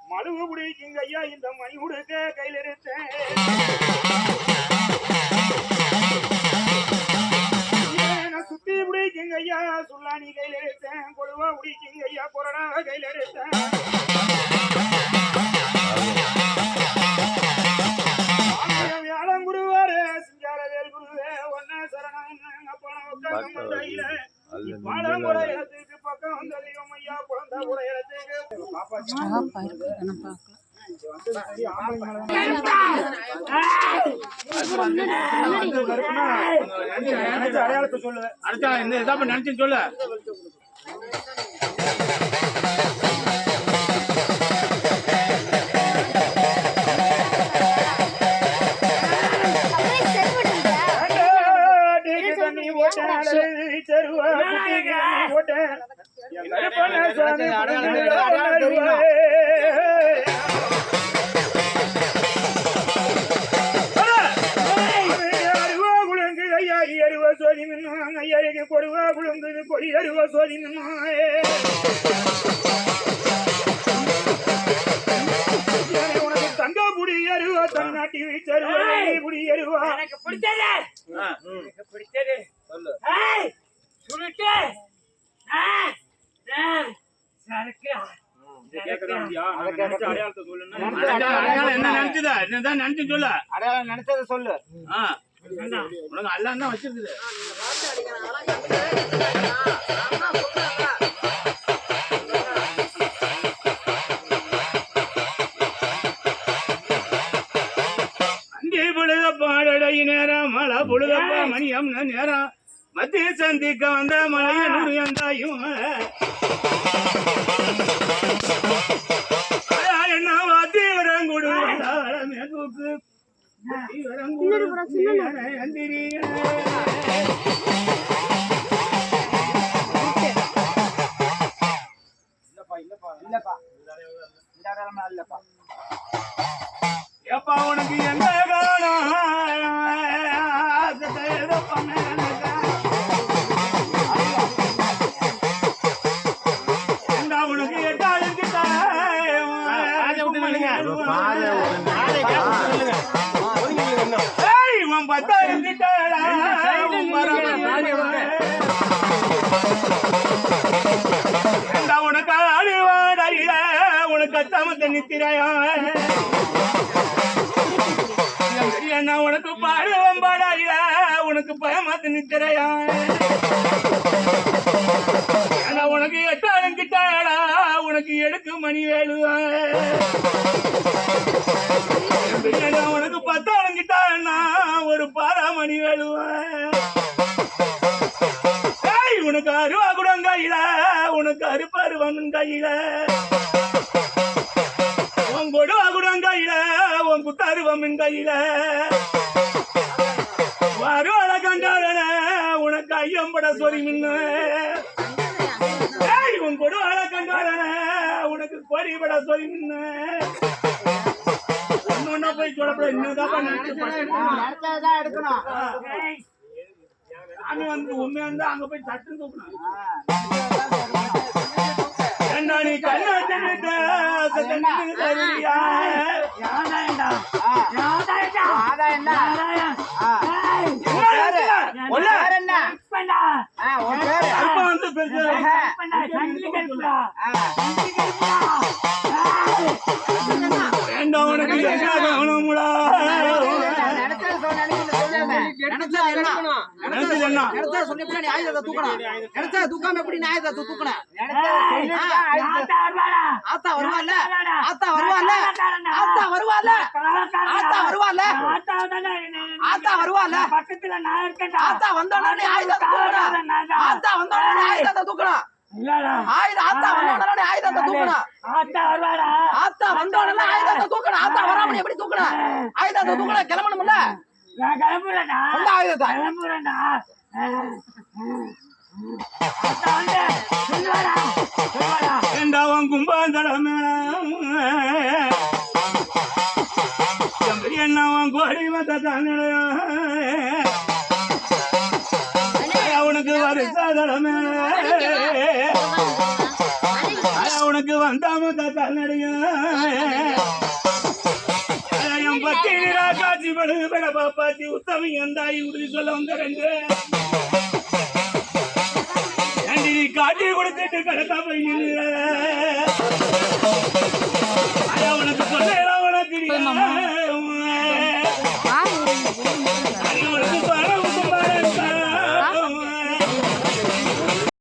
மழுவு பிடிக்குங்க ஐயா இந்த மணி உடுக்க கையில் எடுத்தேன் சுத்தி பிடிக்குங்க ஐயா சுல்லானி கையில் எடுத்தேன் கொடுவா பிடிக்குங்க ஐயா கொரோனா கையில் எடுத்தேன் வியாழம் குருவாரு சிங்கார வேல் குருவே ஒன்ன சரணம் அப்பன பாலம் ஒரு இடத்துக்கு பக்கம் வந்த தெய்வம் ஐயா குழந்தை ஒரு இடத்துக்கு அடையாளத்தை சொல்லு அடுத்த நினைச்சு சொல்லு கொடுவா குழுங்குது கொடி அருவா சோதி உனக்கு தங்க புடி அருவா தன்னாட்டி வீச்சருவா புடி அருவா எனக்கு பிடிச்சது சுருட்டு என்ன நினைச்சதா என்னதான் நினைச்சு சொல்லு அடையாளம் நினைச்சத சொல்லு உனக்கு எல்லாம் தான் வச்சிருக்குது அங்கே பொழுதப்பா அடடை நேரம் மழை பொழுதப்பா மணியம் நேரம் மத்திய சந்திக்க வந்த மலையனூர் எந்தாயும் என்ன வாத்தி வரங்குடு மேற்கு எப்பா உனக்கு எந்த உனக்கு உனக்கு அழுவாடையில உனக்கு அத்தாமத்த நித்திரையா என்ன உனக்கு பாடுவம் பாடாயில உனக்கு பயமாத்த நித்திரையா உனக்கு எட்டாலும் கிட்டாடா உனக்கு எடுக்கு மணி வேலுவா உனக்கு பத்தாலும் கிட்டானா ஒரு பாராமணி வேலுவா உனக்கு அருவா குடங்கையில உனக்கு அருப்பருவன் கையில உன் கொடுவா குடங்கையில உன் குத்தருவமின் கையில அருவாள கண்டாளன உனக்கு ஐயம்பட சொறி மின்னு உன் கொடுவாள கண்டாளன உனக்கு கொடிபட சொறி மின்னு ஒன்னு போய் சொல்லப்பட இன்னும் எடுக்கணும் சாமி வந்து உண்மையா இருந்தா அங்க போய் சட்டம் தூக்கணும் என்ன நீ கண்ணு தூக்காம எப்படி நியாயத்தை தூக்கணும் ஆத்தா வருவால ஆத்தா வருவால ஆத்தா வருவால ஆத்தா வருவால ஆத்தா வருவால பக்கத்துல நான் இருக்கேன் ஆத்தா வந்தோடனே ஆயுதத்தை தூக்கணும் ஆத்தா வந்தோடனே ஆயுதத்தை தூக்கணும் ஆயுதம் ஆத்தா வந்தோடனே ஆயுதத்தை தூக்கணும். ஆத்தா வந்தோடனே ஆயுதத்தை தூக்கணும். ஆத்தா வராம எப்படி தூக்கணும்? ஆயுதத்தை தூக்கணும். கிளம்பணும்ல. அந்த ஆயுதத்தை ஏண்டாவன் கும்பாந்தளம் என்னவன் கோடி வந்தான் அவனுக்கு வருஷாதளம் உனக்கு வந்தாம தன்னடைய பத்தி காட்சி படுது பெட பாப்பாச்சி உத்தமி எந்தாயி உறுதி சொல்ல வந்த ரெண்டு காட்சி கொடுத்துட்டு கடத்தா போய் உனக்கு சொல்ல உனக்கு உனக்கு